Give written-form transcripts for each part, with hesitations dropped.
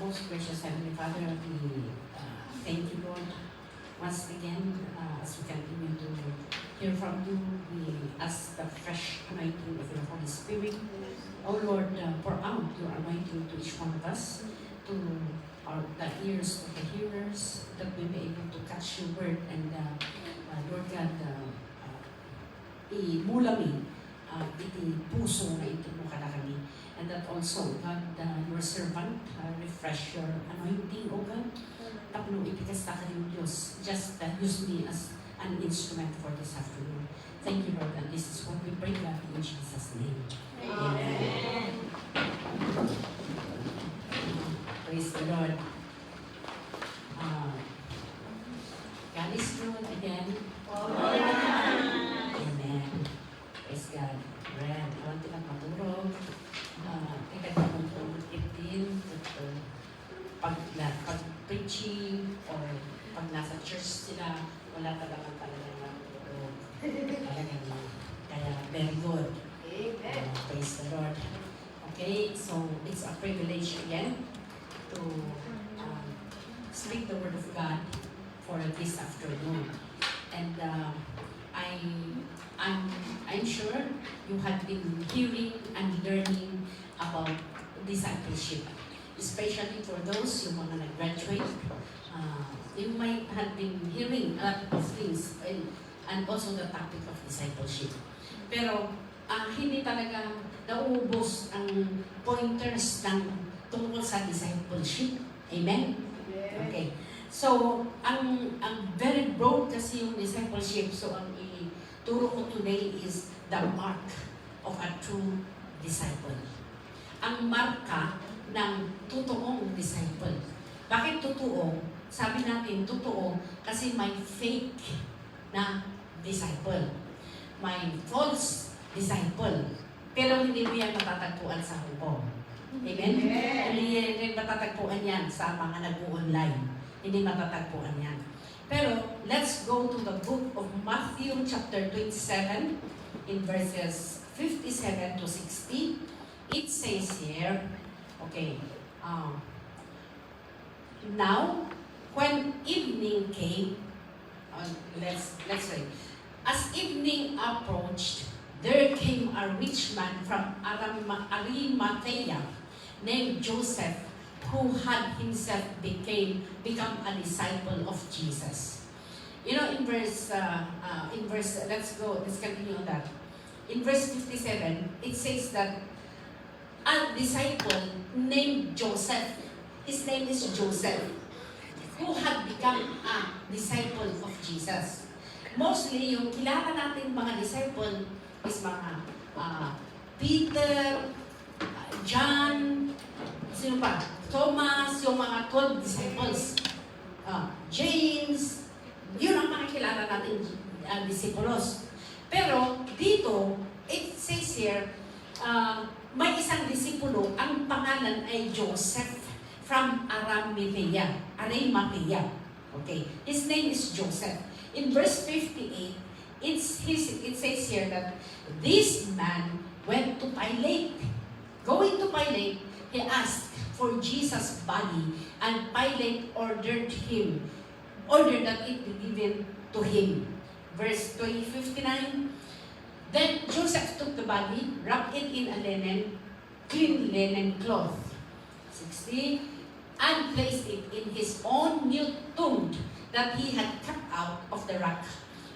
most gracious Heavenly Father, we thank you, Lord, once again, as we continue to hear from you. We ask the fresh anointing of your Holy Spirit. Oh Lord, pour out your anointing to each one of us, to the ears of the hearers, that we may be able to catch your word, and Lord God, imulami iti puso na ito mo kalakami. And that also, God, your servant, refresh your anointing, O God. Tapno ipikasta ka rin Diyos. Just use me as an instrument for this afternoon. Thank you, Lord, and this is what we pray, God, in Jesus' name. Amen. Praise the Lord. God is good again. Amen. Praise God. Amen. Alam tinang maturog. Ika naman po 15. Pag preaching or pag nasa church sila, wala talagang matutulog. Talagang kaya very good. Praise the Lord. Okay, so it's a privilege again to speak the word of God for this afternoon. And I'm sure you have been hearing and learning about discipleship, especially for those yung mga nag-graduate. You might have been hearing a lot of things and also the topic of discipleship. Pero hindi talaga nauubos ang pointers ng tungkol sa discipleship. Amen? Okay. So, ang very broad kasi yung discipleship. So, ang ituro ko today is the mark of a true disciple. Ang marka ng totoong disciple. Bakit totoo? Sabi natin totoo kasi may fake na disciple. May false disciple. Pero hindi mo yan matatagpuan sa Hong Amen? Hindi rin matatagpuan yan sa mga nag-online. Hindi matatagpuan yan. Pero, let's go to the book of Matthew chapter 27 in verses 57 to 60. It says here, okay, now, when evening came, let's say, as evening approached, there came a rich man from Arimathea named Joseph, who had himself become a disciple of Jesus. You know, in verse, let's continue on that. In verse 57, it says that a disciple named Joseph, his name is Joseph, who had become a disciple of Jesus. Mostly, yung kilala natin mga disciple is mga Peter, John, sino pa? Thomas, yung mga 12 disciples. James, yun ang mga kilala natin disciples. Pero dito, it says here, may isang disipulo, ang pangalan ay Joseph from Arimathea. Okay. His name is Joseph. In verse 58, it says here that this man went to Pilate. Going to Pilate, he asked for Jesus' body, and Pilate ordered that it be given to him. Verse 59, then Joseph took the body, wrapped it in a clean linen cloth. 60, and placed it in his own new tomb that he had cut out of the rock.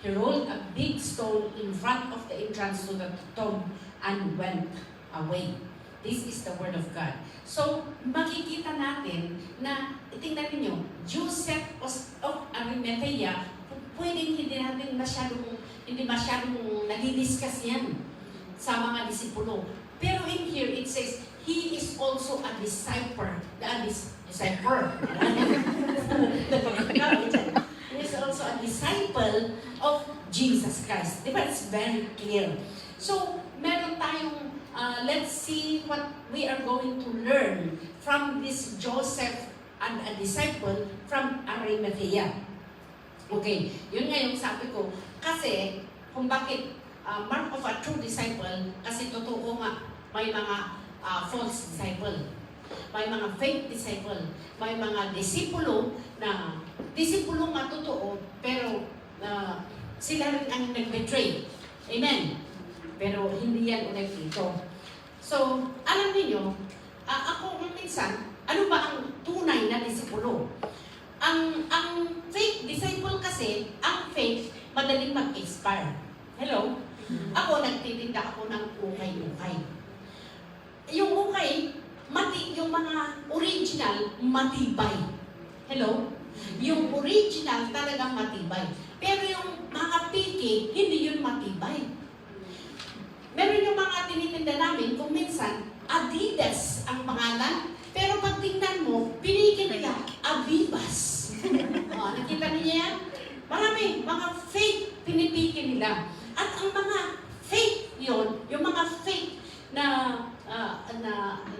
He rolled a big stone in front of the entrance to the tomb and went away. This is the word of God. So, makikita natin na, tingnan ninyo, Joseph of Arimathea, pwedeng hindi masyadong nagdi-discuss yan sa mga disipulo. Pero in here, it says, he is also a disciple. He is also a disciple of Jesus Christ. Diba? It's very clear. So, meron tayong let's see what we are going to learn from this Joseph and a disciple from Arimathea. Okay, yun nga yung sabi ko. Kasi, kung bakit mark of a true disciple, kasi totoo nga, may mga false disciple. May mga fake disciple. May mga disipulo na disipulo nga totoo, pero sila rin ang nag-betray. Amen? Pero hindi yan ulit dito. So, alam niyo, ako minsan, ano ba ang tunay na disipulo? Ang fake disciple kasi, ang fake, madaling mag-expire. Hello? Ako, nagtitinda ako ng ukay-ukay. Yung ukay, yung mga original, matibay. Hello? Yung original talagang matibay. Pero yung mga piki, hindi yun matibay. Meron yung mga tinitinda namin, kung minsan, Adidas ang pangalan, pero pag tingnan mo, pinigil nila, Avivas. Nakita niyo yan? Marami, mga fake pinipiki nila. At ang mga fake yon, yung mga fake na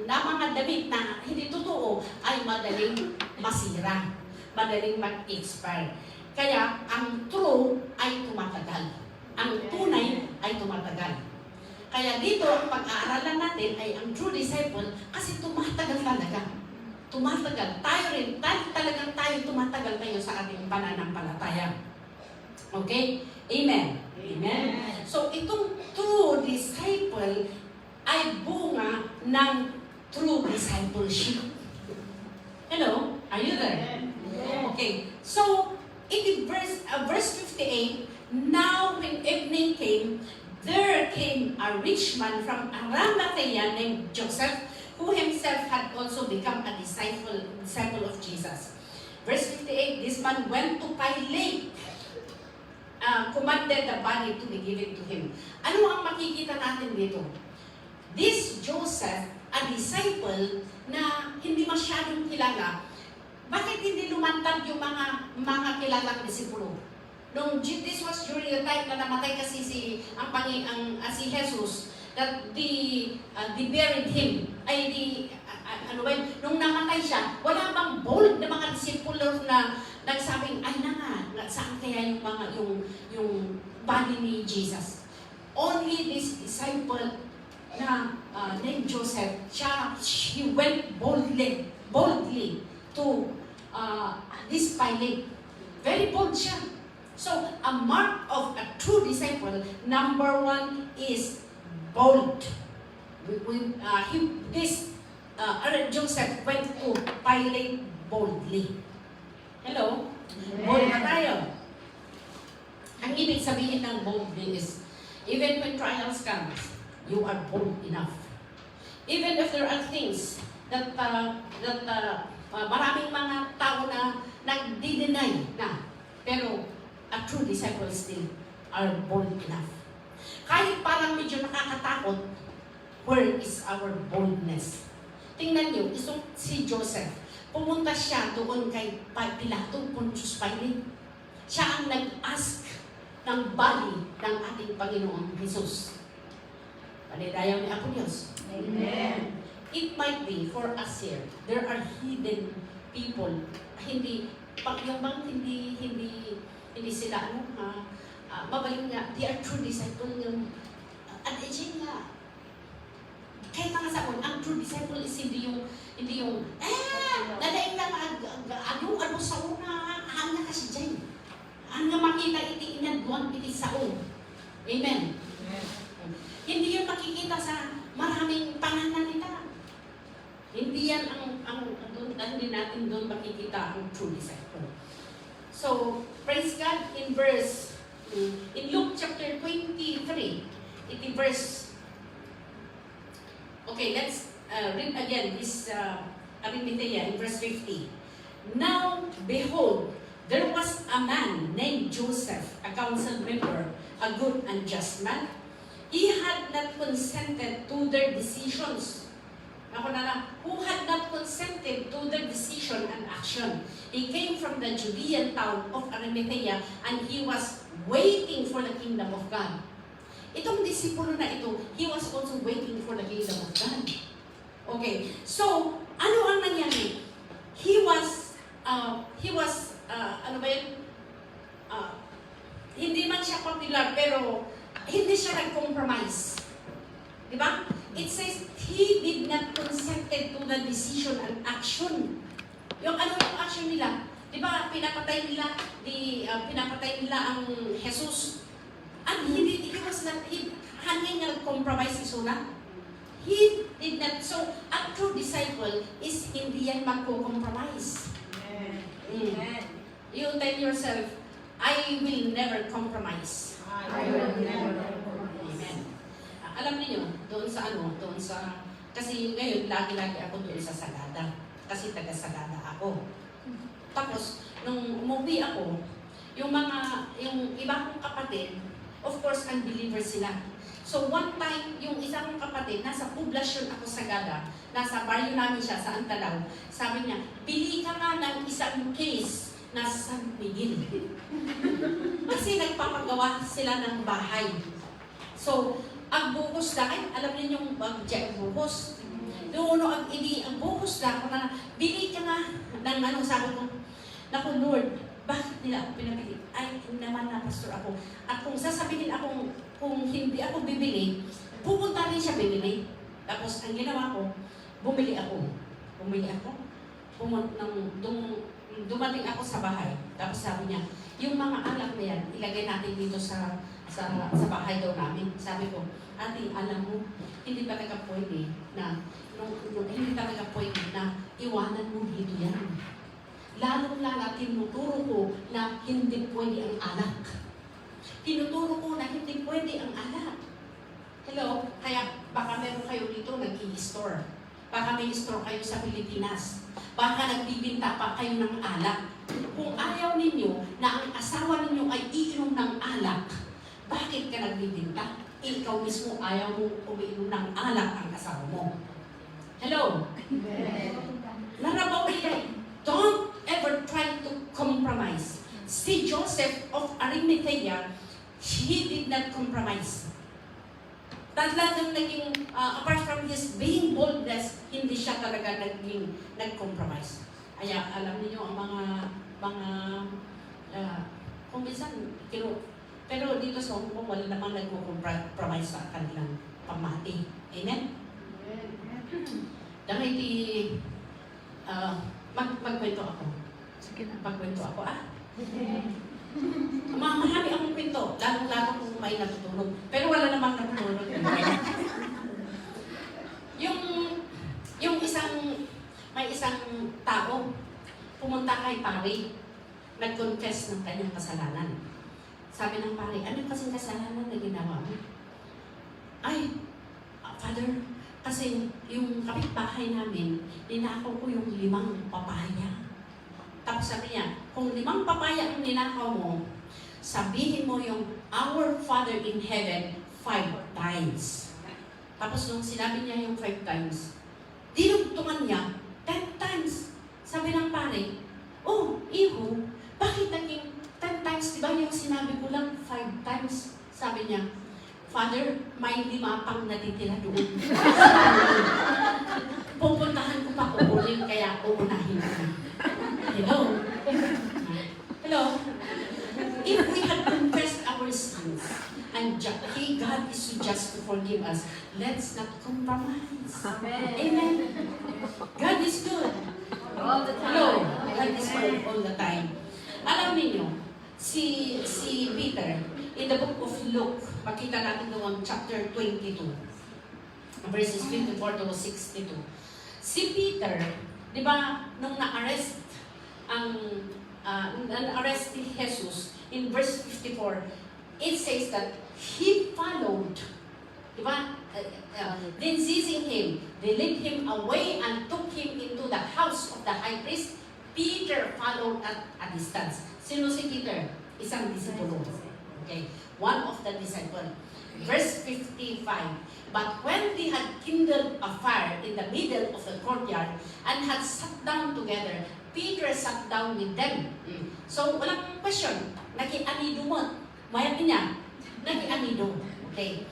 mga damit na hindi totoo, ay madaling masira, madaling mag-expire. Kaya ang true ay tumatagal. Ang tunay ay tumatagal. Kaya dito, ang pag-aaralan natin ay ang true disciple kasi tumatagal talaga. Tumatagal. Tayo rin, talagang tayo tumatagal tayo sa ating pananampalataya. Okay? Amen. Amen. So, itong true disciple ay bunga ng true discipleship. Hello? Are you there? Okay. So, in verse 58, now when evening came, there came a rich man from Arimathea named Joseph, who himself had also become a disciple of Jesus. Verse 58, this man went to Pilate, commanded the body to be given to him. Ano ang makikita natin dito? This Joseph, a disciple na hindi masyadong kilala, bakit hindi lumantad yung mga kilalang disipulo? This was during the time na namatay kasi si Jesus, that they buried him. Nung namatay siya, wala bang bold na mga disipulo na nagsabing, ay saan kaya yung body ni Jesus? Only this disciple na named Joseph, he went boldly to this Pilate. Very bold siya. So, a mark of a true disciple, number one is bold. Joseph went to Pilate boldly. Hello? Bold na tayo. Ang ibig sabihin ng boldly is, even when trials comes, you are bold enough. Even if there are things that maraming mga tao na nagdi-deny na, pero a true disciple still are bold enough. Kahit parang medyo nakakatakot, where is our boldness? Tingnan niyo, si Joseph, pumunta siya doon kay Pilato, Pontius Pilate. Siya ang nag-ask ng body ng ating Panginoong Jesus. Palidayaw ni Apo Diyos. Amen. It might be for us here, there are hidden people, hindi sila, mabalik nga, they are true disciple yung, at aging nga, kahit mga saon, ang true disciple is hindi yung, nadaing lang, ano sa una, hanga kasi dyan. Ang nga makita iti inadwan, iti saon. Amen. Hindi yun makikita sa maraming pananalita. Hindi yan hindi natin doon makikita ang true disciple. So, praise God in Luke chapter 23, iti verse, okay, let's read again this Arimathea in verse 50. Now, behold, there was a man named Joseph, a council member, a good and just man. He had not consented to their decisions. Who had not consented to their decision and action. He came from the Judean town of Arimathea and he was waiting for the kingdom of God. Itong disipulo na ito, he was also waiting for the kingdom of God. Okay, so, ano ang nangyari? He was, hindi man siya popular, pero hindi siya nag-compromise. Diba? It says, he did not consented to the decision and action. Yung ano yung action nila? Di ba, pinapatay nila ang Jesus. And he was not, hangin nga nag-compromise si Suna. He did not. So, a true disciple is hindi yan magko-compromise. Amen. You tell yourself, I will never compromise. I will never compromise. Amen. Alam niyo doon sa kasi ngayon, lagi-lagi ako doon sa Sagada. Kasi taga-Sagada ako. Tapos, nung umuwi ako, yung iba kong kapatid, of course, unbelievers sila. So, one time, yung isa kong kapatid, nasa poblasyon ako sa Sagada, nasa baryo namin siya, sa Antalaw, sabi niya, bili ka nga ng isang case na San Miguel. Kasi nagpapagawa sila ng bahay. So, ang buhos na, alam niyo yung bagya, buhos. Doon ang buhos na ako na, bili ka nga ng sabi ko, naku Lord, bakit nila ako pinabili? Ay, naman na pastor ako. At kung sasabihin akong, kung hindi ako bibili, pupunta rin siya bibili. Tapos, ang ginawa ko, bumili ako. Dumating ako sa bahay. Tapos sabi niya, yung mga alak na yan, ilagay natin dito sa bahay daw namin. Sabi ko, ate, alam mo, hindi talaga pwede na iwanan mo dito yan. Lalong-lala, tinuturo ko na hindi pwede ang alak. Tinuturo ko na hindi pwede ang alak. Hello? Kaya baka meron kayo dito nag-i-store. Baka may store kayo sa Pilipinas. Baka nagbibinta pa kayo ng alak. Kung ayaw ninyo na ang asawa ninyo ay iinom ng alak, bakit ka nagbibinta? Ikaw mismo ayaw mo umiinom ng alak ang asawa mo. Hello? Larabaw niya, don't ever try to compromise. Si Joseph of Arimathea, he did not compromise. Talagang naging, apart from his being boldness, hindi siya talaga nag-compromise. Kaya alam niyo ang kung minsan, pero dito sa Hong Kong, wala namang nag-compromise sa kanilang pamati. Amen? Dahil magkwento ako. Magkwento ako, Marami akong kwento, lalong-lalo kung may natutulog. Pero wala namang natutulog. May isang tao, pumunta kay pare, nag-confess ng kanyang kasalanan. Sabi ng pare, ano kasing kasalanan na ginawa mo? Ay, Father, kasi yung kapitbahay namin, ninakaw ko yung 5 papaya. Tapos sabi niya, kung 5 papaya ang ninakaw mo, sabihin mo yung Our Father in Heaven 5 times. Tapos nung sinabi niya yung 5 times, dinugtungan niya 10 times. Sabi ng pare, oh, iho, bakit naging 10 times? Diba yung sinabi ko lang 5 times? Sabi niya, Father, may 5 pang natitira doon. Pupuntahan ko pa kukunin, kaya uunahin ko na. Hello? Hello? If we had confessed our sins, and God is just to forgive us, let's not compromise. Amen. God is good. All the time. Hello? God is good all the time. Alam niyo, si Peter, in the book of Luke, makita natin doon, chapter 22, verses 54 to 62. Si Peter, di ba, nung na-arrest na-arrest ni Jesus, in verse 54, it says that he followed, di ba? Then seizing him, they led him away and took him into the house of the high priest. Peter followed at a distance. Sino si Peter? Isang disipulo. Okay, one of the disciples. Verse 55, but when they had kindled a fire in the middle of the courtyard and had sat down together, Peter sat down with them. So, walang question. Naki-anido mo. Mayat niya. Naki-anido. Okay.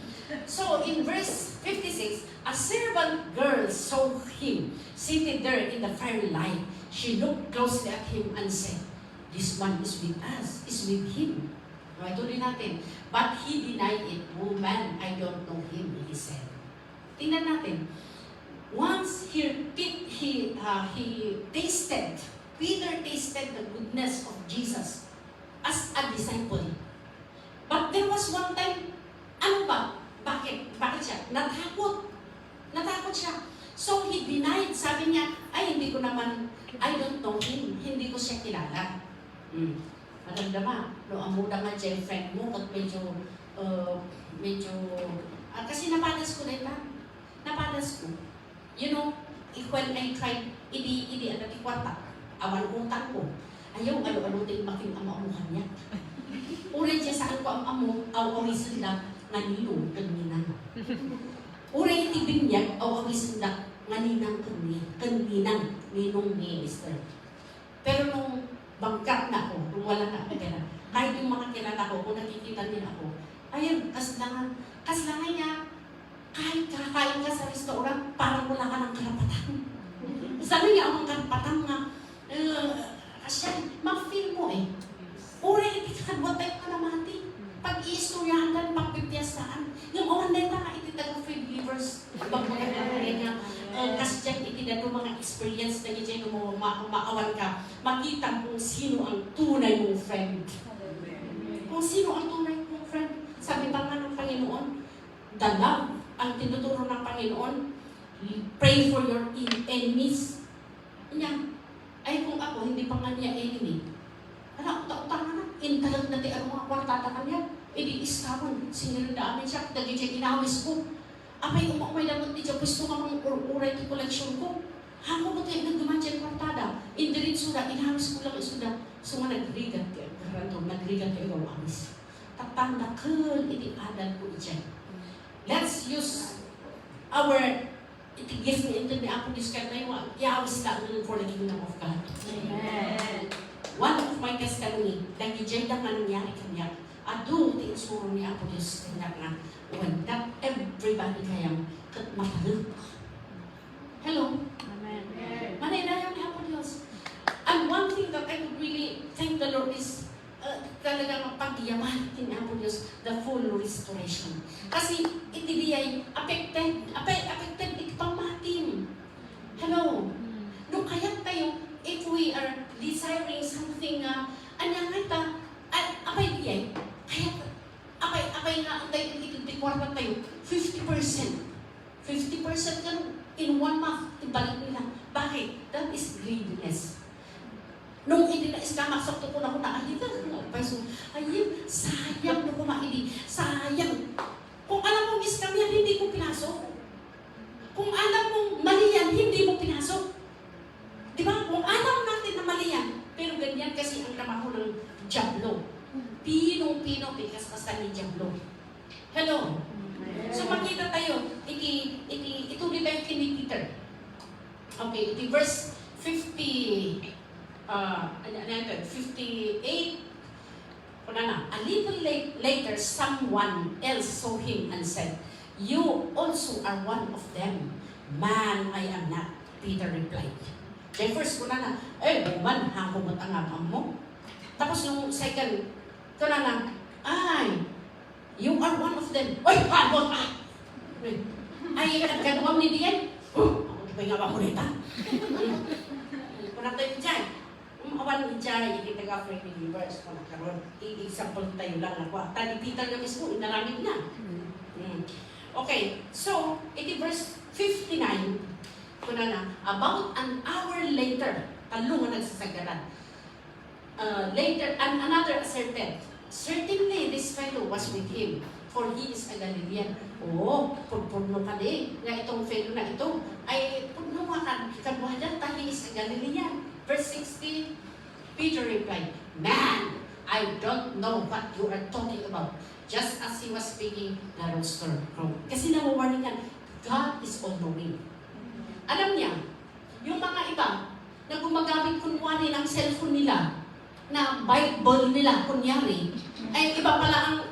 So, in verse 56, a servant girl saw him seated there in the fiery light. She looked closely at him and said, this one is with us, is with him. Okay, tuloy natin. But he denied it. Woman, I don't know him, he said. Tingnan natin. Once Peter tasted the goodness of Jesus as a disciple. But there was one time, ano ba? Bakit? Bakit siya? Natakot. Natakot siya. So he denied, sabi niya, ay hindi ko naman, I don't know him. Hindi ko siya kilala. Maramdama, no, amuda nga dyan, friend mo, at medyo, kasi napadas ko rin ba? Napadas ko. You know, when I tried, ano, kwarta, awan utang ko. Ayaw, alo-alo din making ama-amuhan niya. Uray siya saan ko ang amo, aw-awisan lang, nga nilong, kanina. Uray itibin niya, aw-awisan lang, nga ninang kaninang, ninong ni Mr. Pero nung bangkat na ako, nung wala na ako pera, kahit yung mga kilala ko, kung nakikita nila ako, ayun, kaslangan niya, kahit kakain ka sa restaurant, parang wala ka ng karapatan. Sabi niya, ang karapatan nga, kasi ma-feel mo eh. Uri, itikadwatay ka na mati. Pag-iistoryahan, pagpipiyastaan. Yung awan na ito, ititago free believers. Pag-mga niya, kasi dyan itidado mga experience na dyan mo maawan ka, makita kung sino ang tunay mong friend. Kung sino ang tunay mong friend. Sabi pa nga ng Panginoon, the love ang tinuturo ng Panginoon, pray for your enemies. Yan. Ay kung ako, hindi pa nga niya enemy. Ano, uta-utang na, intalag na ang mga kwartata kanya. E di iskawan, siniranda amin siya, dagi siya inawis ko. Apay umay dapat di siya, pwesto ka mga uray ti koleksyon ko. Hako mo tayo nagduman siya kwartada. Indirin suda, inawis ko lang suda. So nga nagrigat kayo, nagrigat kayo ang awis. Tatanda ka, hindi adal ko dyan. Let's use our gift na ito ni Apo Discard na yung iawis lang for the kingdom of God. Amen. One of my testimony, nag-ijay lang na nangyari kanya. Ado, tiinsuro ni Apo Discard na when not everybody kayang mataluk. Hello? Amen. Manay ni Apo Diyos. And one thing that I would really thank the Lord is talagang pagyaman ni Apo Diyos, the full restoration. Kasi itibiyay, affected ikpamatin. Hello? No, kaya tayo, if we are desiring something, anyang ita, apay biyay, kaya, apay nga, tayo, ikikwarta tayo, 50%. 50% kan in 1 month, ibalik nila. Bakit? That is greediness. Nung hindi na iskamak, sakto ko na ko na, ayun, sayang na kumaili, sayang. Kung alam mong iskam yan, hindi ko pinasok. Kung alam mong mali yan, hindi mo pinasok. Di ba? Kung alam natin na mali yan, pero ganyan kasi ang trabaho ng Diablo. Pinong-pino, pikas-kasta ni Diablo. Hello? So makita tayo, ituloy tayo kini Peter. Okay, iti verse 58. A little later, someone else saw him and said, "You also are one of them." "Man, I am not," Peter replied. Then first ko na, man, hangkumot ang abang mo. Tapos nung second, ko na, ay, you are one of them. Oy, hangkumot ka! Ay, nagkagawam ni Diyan. Ako ito ba yung abang mo rita? Kung tayo dyan, awan dyan, ikita ka free believers, kung nakaroon, i-example tayo lang na kwa. Tani Peter na mismo, inaramid na. Okay, so, iti verse 59, kung na, about an hour later, talungan nagsasagaran. Later, another asserted, "Certainly this fellow was with him, for he is a Galilean." Oo, pagpurno ka din, na itong fellow na ito, ay purno ka, kabuhadan, he is a Galilean. Verse 60, Peter replied, "Man, I don't know what you are talking about." Just as he was speaking, the rooster crowed. Kasi nawawarningan, God is all-knowing. Alam niya, yung mga iba na gumagamit kunwari ng cellphone nila, na Bible nila, kunyari, ay iba pala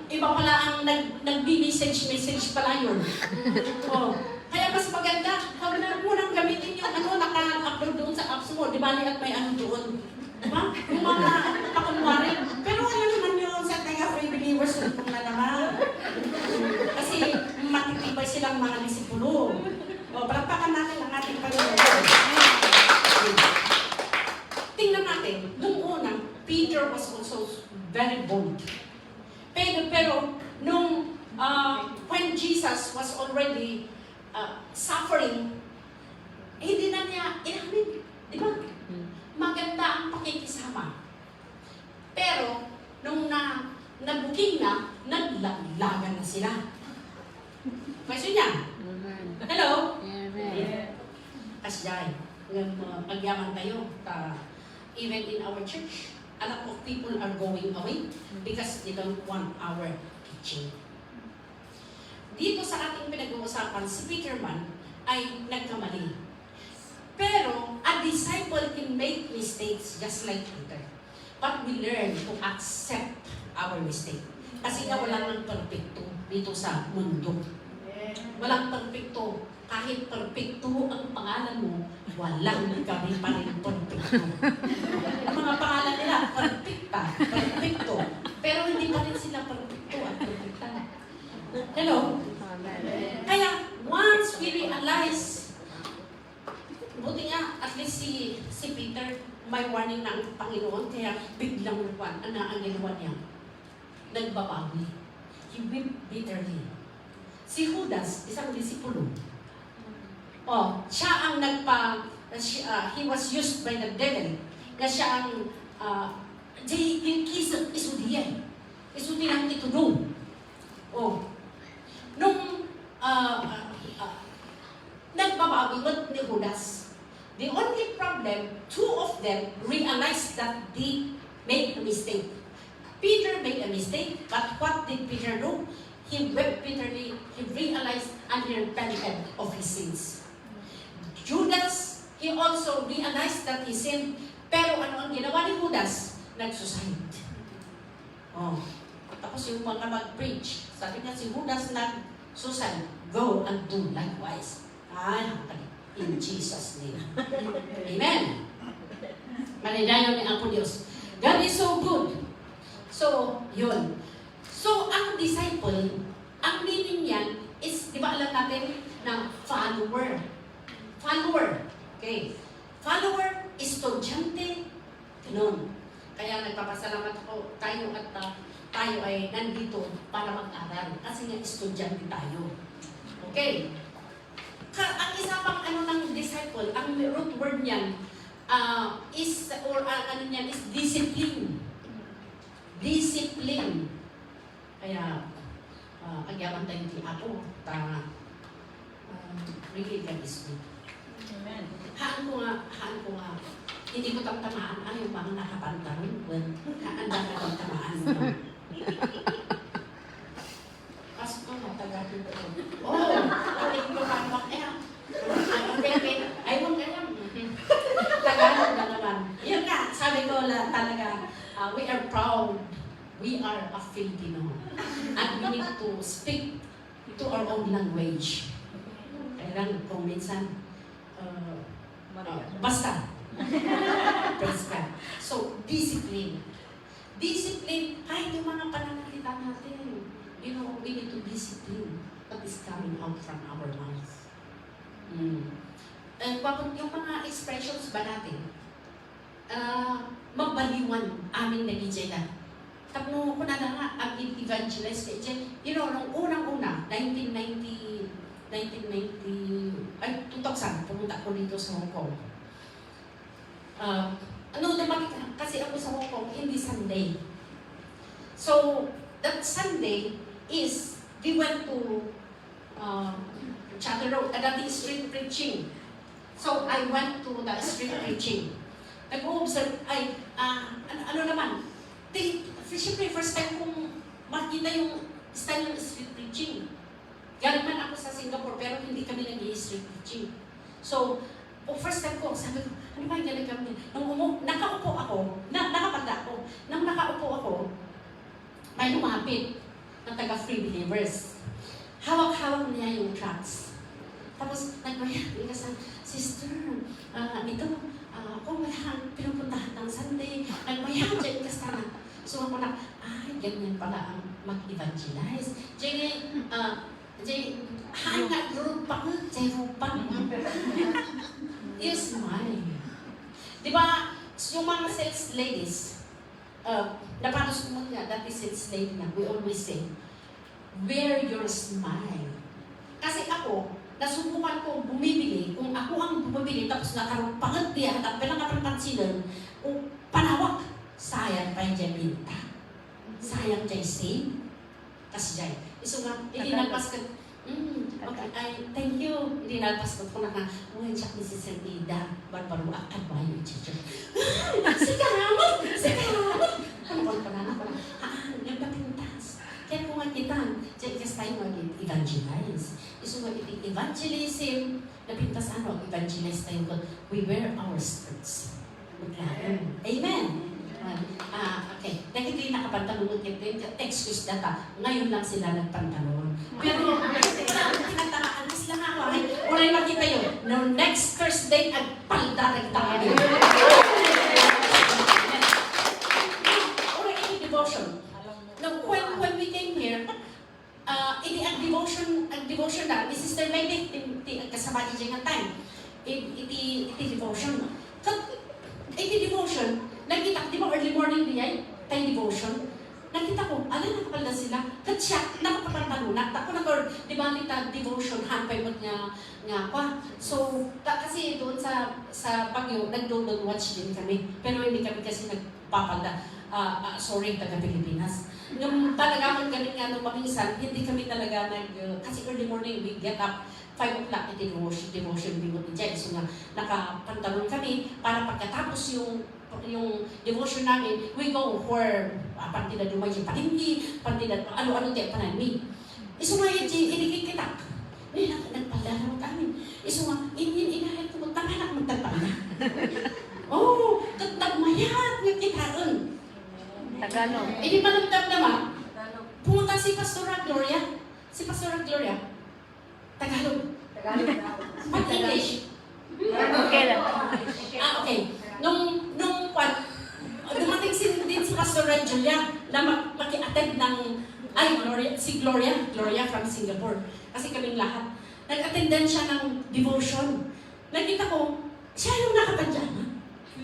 ang nag-message pala yun. Oh. Kaya mas maganda, huwag na munang gamitin yung naka-upload doon sa apps mo, di ba at may ano doon. Diba? Yung mga pakunwari. Pero ano naman yun sa free believers kung na naman. Kasi matitibay silang mga disipulo. natin, nung una, Peter was also very bold. Pero nung when Jesus was already suffering, hindi na niya inamin. Di ba? Maganda ang pakikisama. Pero, nung nabuking na, naglaglagan na sila. Question niya? Hello? Asjay, pagyaman tayo, even in our church, a lot of people are going away because they don't want our teaching. Dito sa ating pinag-uusapan, si Peter man ay nagkamali. Pero, a disciple can make mistakes just like Peter. But we learn to accept our mistake. Kasi nga walang nang perfecto dito sa mundo. Walang perfecto. Kahit perfecto ang pangalan mo, walang kami pa rin perfecto. Ang mga pangalan nila, perfecto. Pero hindi pa rin sila perfecto at perfecta. Hello? Kaya, once we realize, buti nga, at least si Peter, may warning ng Panginoon, kaya biglang nakuan, ang ginawa niya. Nagbabawi. He wept bitterly. Si Judas, isang disipulo. Siya ang he was used by the devil. Na siya ang, yung kisang isudiyan. Isudiyan ang itulong. Nung, nagbabawi ni Judas, the only problem, two of them realized that they made a mistake. Peter made a mistake, but what did Peter do? He wept bitterly, he realized and he repented of his sins. Judas, he also realized that he sinned, pero ano ang ginawa ni Judas? Nag-suicide. Tapos yung mga mag-preach, sabi niya si Judas nag-suicide, go and do likewise. In Jesus' name. Amen. Manidayo ni Apo Diyos. God is so good. So, yun. So, ang disciple, ang meaning niyan is, di ba alam natin na follower. Follower. Okay. Follower, estudyante, ganun. Kaya nagpapasalamat ko tayo at tayo ay nandito para mag-aral. Kasi nga estudyante tayo. Okay. Ang isa pang ng disciple, ang root word niyan is discipline. Discipline. Kaya, kagyaman tayo di ako, really God is good. Amen. Haan ko nga, hindi ko tamtamaan, yung mga nakapantaron. Well, haan ba na tamtamaan mo? Pasko na, tagapin ko. Bakit ko pa ay, wag alam. Tagalog na naman. Yun nga, sabi ko talaga, we are proud. We are a Filipino. And we need to speak to our own language. Kaya lang, kung minsan, basta. Praise God. So, discipline. Discipline, kahit yung mga pananalita natin, we need to discipline what is coming out from our mouths. Yung mga expressions ba natin, magbaliwan aming nagijela. Tapos ko na nga, ang evangelize kay Jen. Nung unang-una, 2000, pumunta ko dito sa Hong Kong. Kasi ako sa Hong Kong, hindi Sunday. So, that Sunday is, we went to Chatham Road, that is street preaching. So, I went to the street preaching. Nag-observe, ano naman, siyempre, first time kong makita yung style ng street preaching. Galing man ako sa Singapore, pero hindi kami nag-i-street preaching. So, first time ko, sabi ko, ano ba yung galing kami? Nung nakaupo ako, nakapanda ako, nang nakaupo ako, may lumapit ng taga-free believers. Hawak-hawak niya yung tracts. Tapos, nagmaya, sister, ako mayang pinupuntahan ng Sunday, nagmaya dyan kasama. So ako na, ganyan pala ang mag-evangelize. Hangat rupa ko, rupa. You smile. Diba, yung mga sales ladies, napanos ko nga, dati sales lady na, we always say, wear your smile. Kasi ako, nasubukan ko bumibili, kung ako ang bumibili, tapos nakaroon pangat diya, at pinakapansinan, kung panawak, sayang pa yung binta. Sayang jay same. Kasi jay, iso nga, ilinalpas ka, okay, thank you. Ilinalpas ko na nga, uwan siya ni si Serida, barbaro, akad ba yung chicho? Sikaramot! Ano ko pa na, nagpapintas. Kaya kung nga kita, just tayo mag-evangelize. Iso nga, evangelism, napintas evangelize tayo ko, we wear our skirts. Amen. Okay. Dahil hindi nakapantalon excuse data. Ngayon lang sila nagpantalon. Pero, tinatamaan na sila nga ako. Wala yung makita yun. No, next Thursday, agpalda nagtamaan. Wala yung devotion. Now, when we came here, ini ang devotion na, ni Sister Lady, kasama niya nga time. Iti devotion. Iti devotion, nakita ko, di ba early morning niya, tayo devotion, nakita ko, nakapalda sila, siya, nakapapantalunat, ako di ba nita devotion, hanpay mo niya, nga kwa. So, kasi doon sa Baguio, nag-download watch din kami, pero hindi kami kasi nagpapalda. Sorry, taga-Pilipinas. Nung talaga kung galing nga nung paminsan, hindi kami talaga kasi early morning, we get up, 5 o'clock, devotion bingot ni Jay. So nga, nakapantalon kami para pagkatapos yung devotion namin, we go where partida dumay yung palingki, partida ano-ano tayo panami. Iso nga yung inikikitak. Nagpalala mo kami. Iso nga, inahay ko magtamanak magtagpala. Oh, tagmayat nga kitaon. Tagalog. Hindi pa nagdamdama. Pumunta si Pastora Gloria. Tagalog. Mag-English. Okay lang. Okay. Nung dumating din si Pastora Julia na maki-attend ng Gloria from Singapore. Kasi kaming lahat. Nag-attendan siya ng devotion. Nakita ko, siya yung nakapadyana.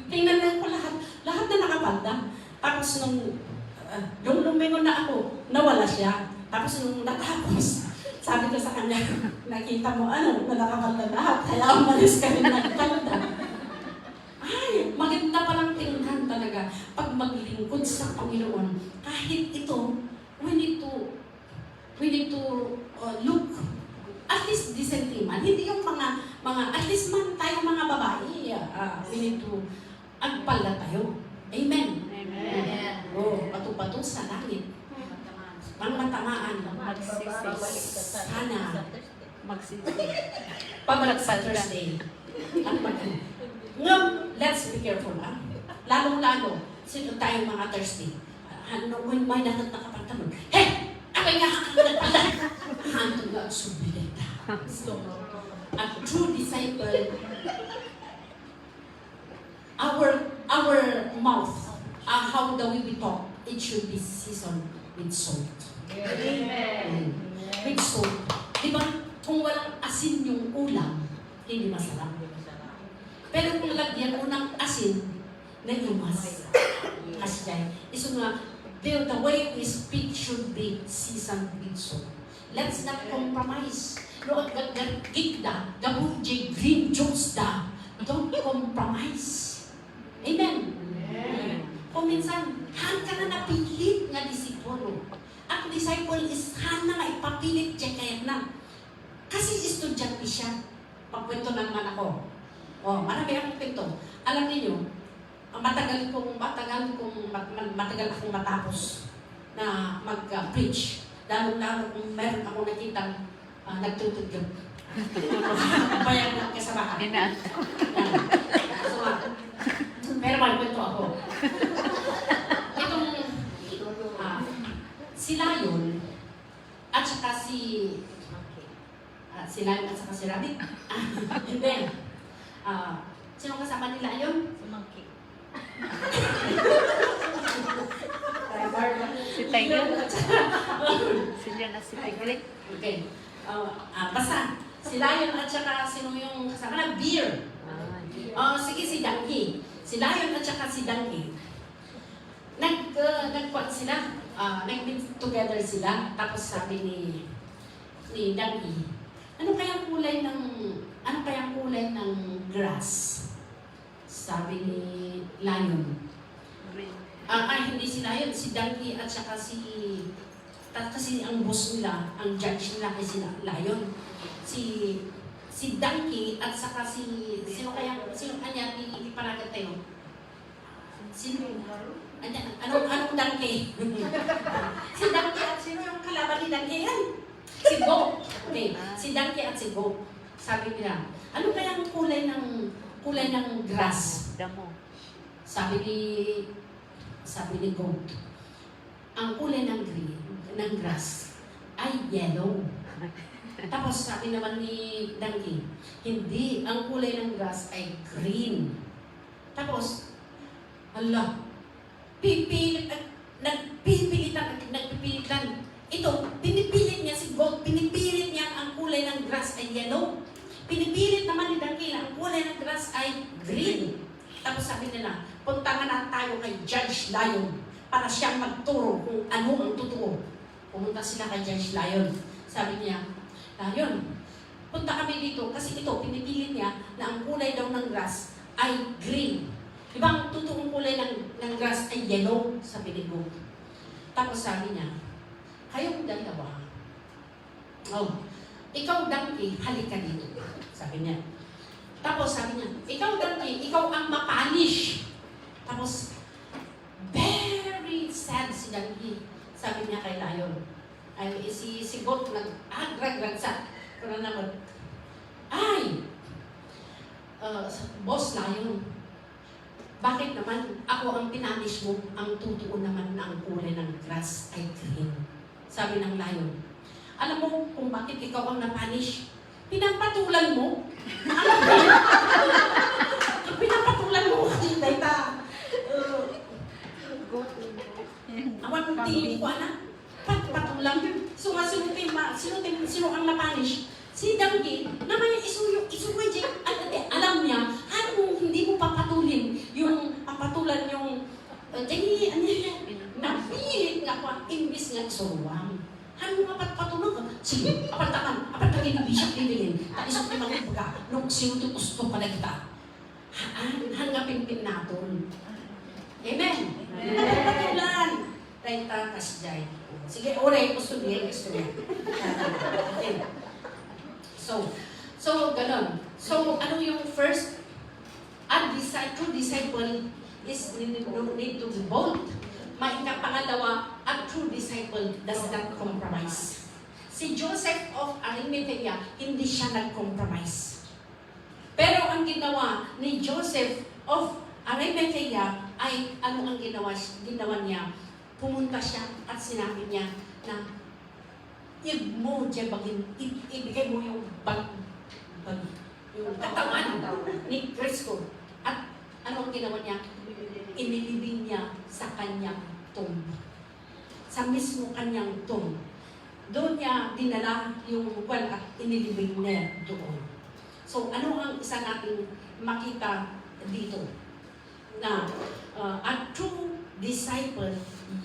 Tingnan lang ko lahat na nakapanda. Tapos nung lumingon na ako, nawala siya. Tapos nung natapos, sabi ko sa kanya, nakita mo na nakapanda lahat, kaya umalis ka rin nagpanda. Ay, maganda palang tingnan talaga pag maglingkod sa Panginoon. Kahit ito, we need to look at least decent man. Hindi yung mga at least man tayo mga babae, we need to agpala tayo. Amen. Oh, pato-pato sa langit. Matamaan. Sana. Pabalik sa Thursday. Let's be careful, Lalong-lalo, sino tayo mga Thursday? When may nakapantalon, hey! Ako'y nakakapagpala! Hantong nga ang subilita. A true disciple, our mouth, how the way we talk, it should be seasoned with salt. Amen. With salt. Diba, kung walang asin yung ulam, hindi masarap. Pero kung lagyan mo ng asin, nag-imas. Kasi iso nga, the way we speak should be seasoned with salt. Let's not compromise. Lord, gagigda, gabujig, green juice da. Don't compromise. Amen. Kung minsan, han ka na napilit nga disipulo. At disciple is han na nga ipapilit siya kaya na. Kasi estudyante siya. Pagkwento naman ako. Marami akong kwento. Alam niyo, matagal akong matapos na mag-preach. Lalo kung meron akong nakitang nagtutugod. Bayang lang kasabahan. Pero magkwento ako. Itong si Lion at saka si Lion at saka si Rabbit. Hindi. Sino kasama ni Lion? Si Tiger. Sila na si Tiger. Okay. Basta, si Lion at saka sino yung kasama na? Beer. Sige, si Donkey. Si Lion at saka si Donkey. Nagkuhan sila, nag-meet together sila, tapos sabi ni Donkey, ano kayang kulay ng grass? Sabi ni Lion. Hindi si Lion, si Donkey at saka kasi ang boss nila, ang judge nila ay si Lion. Si Donkey at saka sino kanya ipanagat tayo? Anong Donkey? Si Donkey at sino yung kalaban ni Donkey yan? Si Goat. Okay, si Donkey at si Goat. Sabi nila, ano kaya ang kulay ng grass? Damo. Sabi ni Goat, ang kulay ng grass ay yellow. Tapos sabi naman ni Donkey, hindi, ang kulay ng grass ay green. Tapos, nagpipilitan. Ito, pinipilit niya si Goat, pinipilit niya ang kulay ng grass ay yellow. Pinipilit naman ni Donkey na ang kulay ng grass ay green. Tapos sabi nila, punta na tayo kay Judge Lion para siyang magturo kung ano ang totoo. Pumunta sila kay Judge Lion. Sabi niya, Lion, punta kami dito kasi ito, pinipilit niya na ang kulay daw ng grass ay green. Diba ang totoong kulay ng grass ay yellow, sabi ni Goat. Tapos sabi niya, kayong dalawa, ikaw Donkey, halika dito. Sabi niya. Tapos sabi niya, ikaw Donkey, ikaw ang mapanish. Tapos, very sad si Donkey. Sabi niya kay Lion. Si Goat nag-agrag-ragsak. Kaya naman, Boss Lion, bakit naman ako ang pinanish mo? Ang totoo naman na ang kulay ng grass ay green. Sabi ng Lion. Alam mo kung bakit ikaw ang napanish? Pinapatulan mo. Alam mo? Pinapatulan mo kasi data. Awan mong tingin ko, anak. Patulang. So nga, sino ang napanish? Si Donkey, na may isuyo dyan. Alam niya, hindi mo papatulin yung patulan yung napilit nga ko, imbis nga isuruwang. Ano nga patulang ka? Sige, apat inibisyak nibilin. Taisok ni mga baga, nung sinutukusto pala kita. Hangapin naton. Amen? Patulan. Tayo kasjay. Sige, oray, gusto niya. Okay. So, ganun. So, ano yung first? True disciple is need to be bold. Pangalawa, a true disciple does not compromise. Si Joseph of Arimathea, hindi siya nag-compromise. Pero ang ginawa ni Joseph of Arimathea ay, ano ang ginawa niya? Pumunta siya at sinabi niya na ibigay mo yung katawan ni Kristo. At ano ang ginawa niya? Inilibing niya sa kanyang tomb. Sa mismo kanyang tomb. Doon niya dinala yung at inilibing niya doon. So ano ang isa nating makita dito? Na a true disciple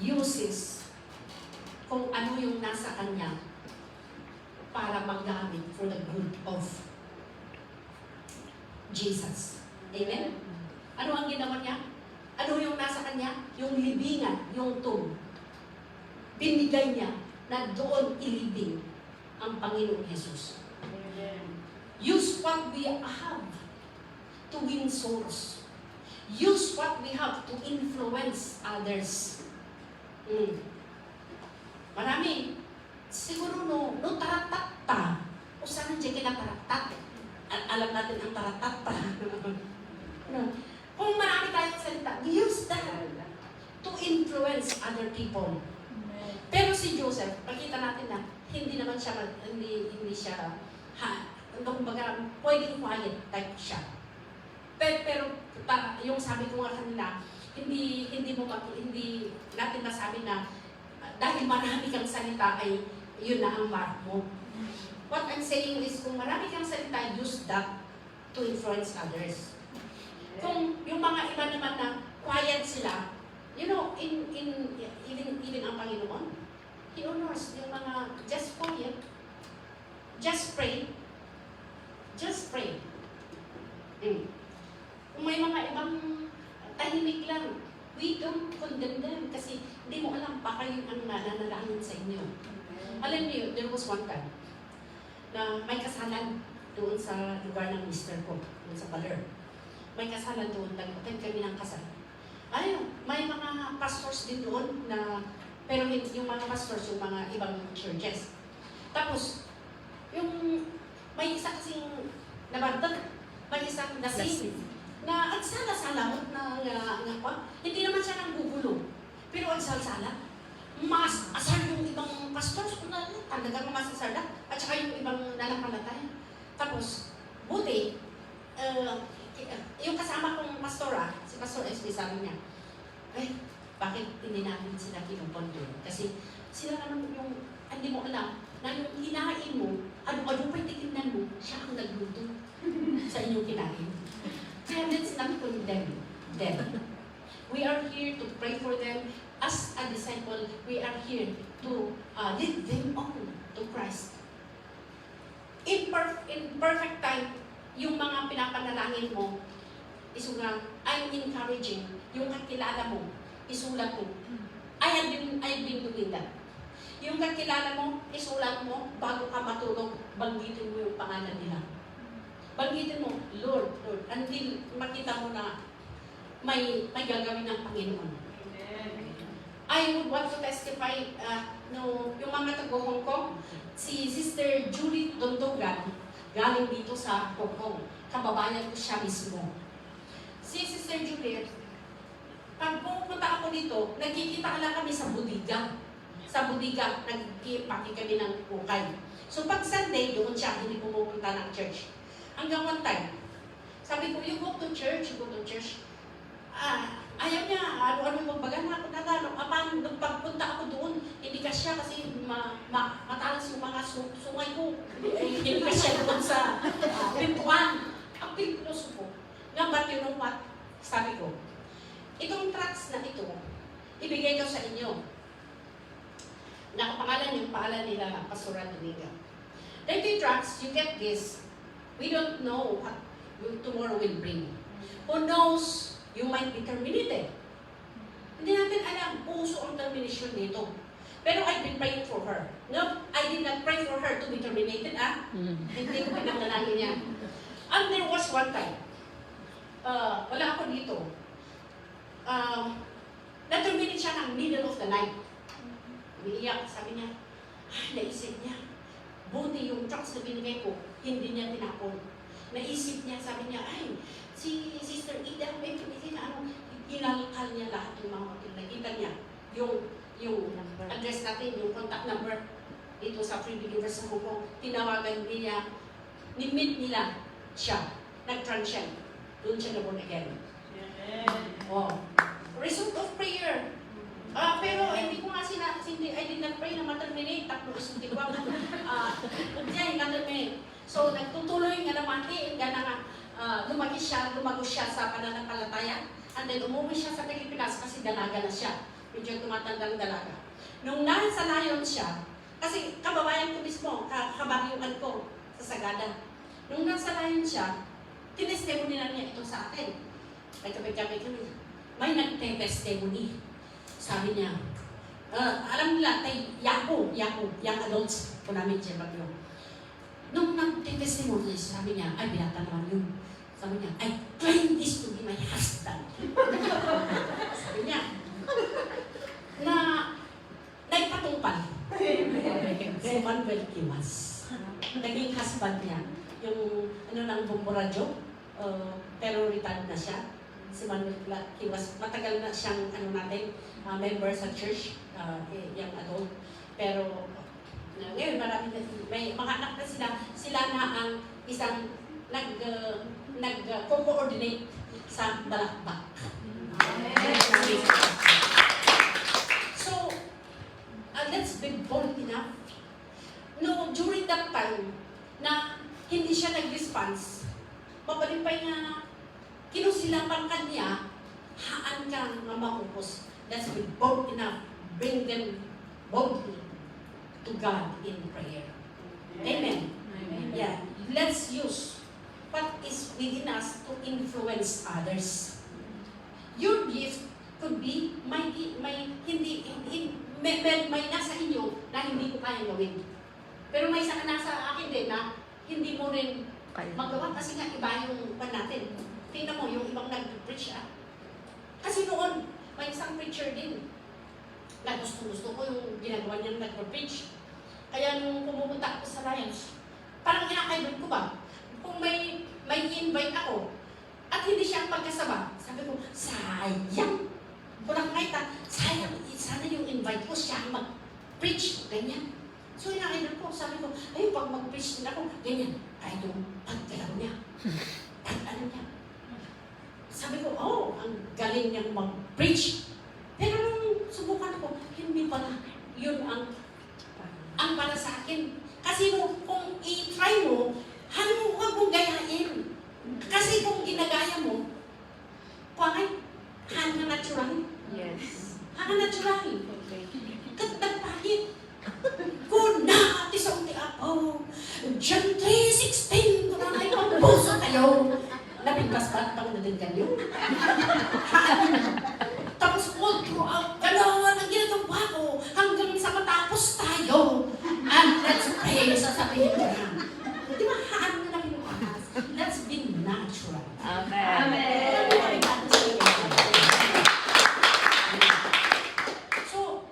uses kung ano yung nasa kanya para magamit for the good of Jesus. Amen? Ano ang ginawa niya? Ano yung nasa kanya? Yung libingan, yung tomb. Binigay niya na doon ilibing ang Panginoong Jesus. Use what we have to win souls. Use what we have to influence others. Marami. Siguro no taratat pa. O saan dyan kinataratat? Alam natin ang taratat pa. Kung marami tayong salita, use that to influence other people. Pero si Joseph, pakita natin na hindi naman siya, hindi siya, kumbaga, pwedeng quiet type siya. Pero yung sabi ko nga kanila, hindi natin masabi na dahil marami kang salita ay yun na ang mark mo. What I'm saying is, kung marami kang salita, use that to influence others. Kung yung mga iba naman na quiet sila, you know, even ang Panginoon, He honors yung mga just quiet, just pray, just pray. Kung may mga ibang tahimik lang, we don't condemn them kasi hindi mo alam baka yun ang nananalangin sa inyo. Alam niyo, there was one time na may kasalan doon sa lugar ng mister ko, doon sa Baler. May kasalan doon, nag-attend kami ng kasal. Ayun, may mga pastors din doon na, pero yung mga pastors, yung mga ibang churches. Tapos, yung may isa kasing nabandag, may isang nasing na ang sala-salamot na hindi naman siya nang gugulo, pero ang sala-sala. Mas asar yung ibang pastors kung talagang masasala at saka yung ibang nalapalataya. Tapos, buti, yung kasama kong pastora, si Pastor SB, sabi niya, bakit hindi namin sila kinupondo? Kasi sila naman yung, hindi mo alam, na yung kinain mo, ano pa titignan mo, siya ang nagluto sa inyong kinain. Kaya let's not condemn them. We are here to pray for them. As a disciple, we are here to lead them on to Christ. In perfect time, yung mga pinapanalangin mo, isulat, I'm encouraging, yung kakilala mo, isulat mo. I've been doing that. Yung kakilala mo, isulat mo, bago ka matulog, banggitin mo yung pangalan nila. Banggitin mo, Lord, until makita mo na may gagawin ng Panginoon. I would want to testify, yung mga taga-Hong Kong, si Sister Julie Dondogan, galing dito sa Hong Kong. Kababayan ko siya mismo. Si Sister Julie, pag pupunta ako dito, nagkikita lang kami sa budiga. Sa budiga, nagkipaki kami ng ukay. So pag Sunday, doon siya, hindi pumupunta ng church. Hanggang one time, sabi ko, you go to church. Ayaw niya, ano magbaga na ako natalo. Nung pagpunta ako doon, hindi ka siya kasi matalas yung mga sungay ko. Hindi ka siya doon sa pintuan. Ang pintuloso ko. But you know what? Sabi ko, itong tracts na ito, ibigay ko sa inyo. Nakapangalan yung pangalan nila, Pastora Dominga. Then the tracts, you get this. We don't know what tomorrow will bring. Who knows, you might be terminated. Hindi natin alam, puso ang termination nito. Pero I've been praying for her. No, I did not pray for her to be terminated, Hindi ko pinanalangin niya. And there was one time, wala ako dito, na-terminate siya ng middle of the night. Umiiyak, sabi niya, naisip niya, buti yung trucks na binigay ko, hindi niya tinapon. Naisip niya, sabi niya, si Sister Ida, may pinigay na inalakal niya lahat yung mga hotel. Nakita niya yung address natin, yung contact number dito sa Free Believers sa Hong Kong. Tinawagan niya, ni-meet nila siya, nag-transient. Doon siya na born again. Result of prayer. Pero hindi ko nga I did not pray na ma-terminate. Takbo isunti ko. Diyan, na-terminate. So, nagtutuloy nga namati, lumago siya sa pananampalataya. And then, umuwi siya sa Pilipinas kasi dalaga na siya. Medyo tumatandang dalaga. Nung nasa layon siya, kasi kababayan ko mismo, kabagyuan ko sa Sagada. Nung nasa layon siya, tinestemony na niya ito sa atin. Nagkabay-kabay kami. May nagte-testimony. Sabi niya, alam nila, young adults po namin siya bagyo. Nung nagte-testimony, sabi niya, binata naman yun. Sabi niya, I claim this to be my husband. Sabi niya, na naipatungpal. Si Manuel Kiwas. Naging husband niya. Yung ng Bomboradyo, pero retired na siya. Si Manuel Kiwas, matagal na siyang member sa church, young adult. Pero ngayon may mga anak na sila. Sila na ang isang nag-coordinate sa balakbak. So, let's be bold enough. No, during that time, na hindi siya nag-response, mapalipay na kinusilapan sila nga makupos. Let's be bold enough. Bring them boldly to God in prayer. Amen. Yeah. Let's use what is within us to influence others. Your gift could be may nasa inyo na hindi ko kaya gawin. Pero may isa nasa akin din na hindi mo rin magawa kasi nga iba yung pan natin. Tingnan mo yung ibang nag-preach Kasi noon, may isang preacher din na gusto ko yung ginagawa niya nag-preach. Kaya nung pumunta ako sa Lions, parang kinakaibig ko ba? Kung may invite ako, at hindi siya ang pagkasama, sabi ko, sayang. Kung nakakita, sayang, sana yung invite ko, siya ang mag-preach, ganyan. So, inakailan ko, sabi ko, ay, pag mag-preach din ako, ganyan. Ay, yung pagkalaw niya. Pag-ano niya. Sabi ko, oh, ang galing niyang mag-preach. Pero nung subukan ako, hindi pala. Yun ang para sa akin. Kasi kung i-try mo, huwag mong gayahin. Kasi kung ginagaya mo, hanga natural. Yes. Hanga natural. Okay. Katagpahit. Kung naati sa unti ako, John 3:16, kung na kayo magpuso kayo. Nabigpas pa ang na din kayo. Tapos all throughout, gano'n ang ginagawa ko hanggang sa matapos tayo. And let's pray, sasabihin ko na. Di ba, haan na namin yung ahas? Let's be natural. Amen. So,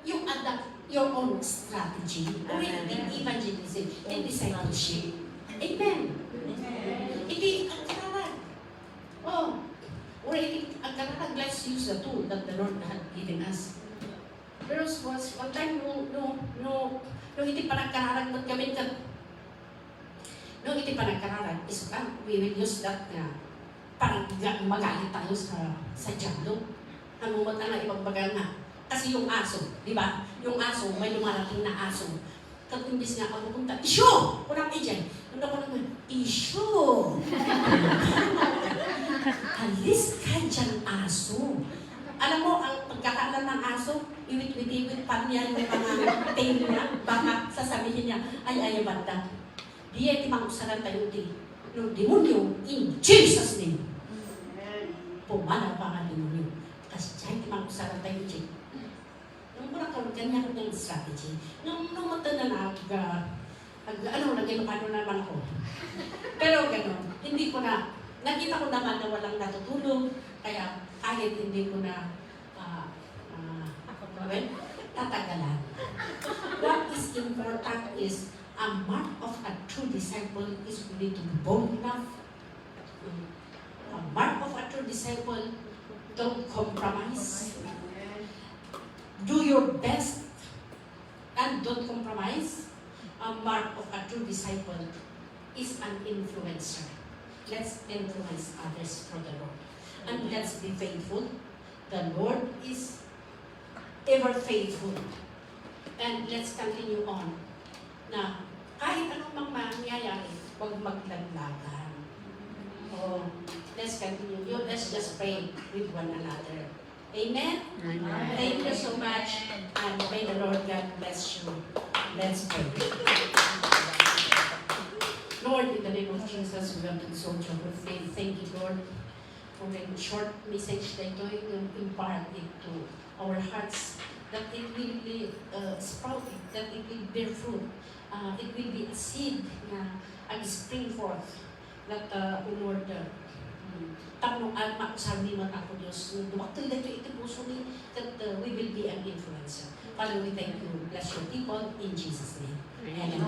you adapt your own strategy or in evangelism and discipleship. Amen. Hindi ang kararan. Oh, or ang kararan, let's use the tool that the Lord had given us. There was one time no hindi pa nagkararag ng kami nung hindi pa nagkararag, is we will use that parang magalit tayo sa dyablo. Namumata na ibang baga nga. Kasi yung aso, di ba? Yung aso, may lumarating na aso. Kag imbis nga ako pupunta, isyo! Kunang dyan. Ano ko naman, isyo! Alis ka dyan, aso. Alam mo, ang pagkakaalam ng aso, iwit-wit pa niya yung mga tail niya, baka sasabihin niya, ay banda. Diya, timang usaran tayo ng demonyo in Jesus' name. Pumala pa nga demonyo. Kasi diya, timang usaran tayo dyan. Nung mula ka, ganyan ko yung strategy. Nung mata na nag-ilokano naman ako. Pero gano'n, hindi ko na, nakita ko naman na walang natutulog, kaya kahit hindi ko na tatagalan. What is important is a mark of a true disciple is really to be bold enough. A mark of a true disciple, don't compromise. Do your best and don't compromise. A mark of a true disciple is an influencer. Let's influence others for the Lord. And let's be faithful. The Lord is ever faithful. And let's continue on. Na kahit anong mangyayari, huwag maglaglagan. Oh, let's continue. Let's just pray with one another. Amen? Amen. Thank you so much. And may the Lord God bless you. Let's pray. Lord, in the name of Jesus, we want to exalt your good name. Thank you, Lord, for the short message that you're going to impart into our hearts, that it will be sprouted, that it will bear fruit. It will be a seed na spring forth. That, Lord, tapong alma sa liman ako Diyos. Dumaktil na ito puso ni, that we will be an influencer. Father, we thank you. Bless your people in Jesus' name. Amen.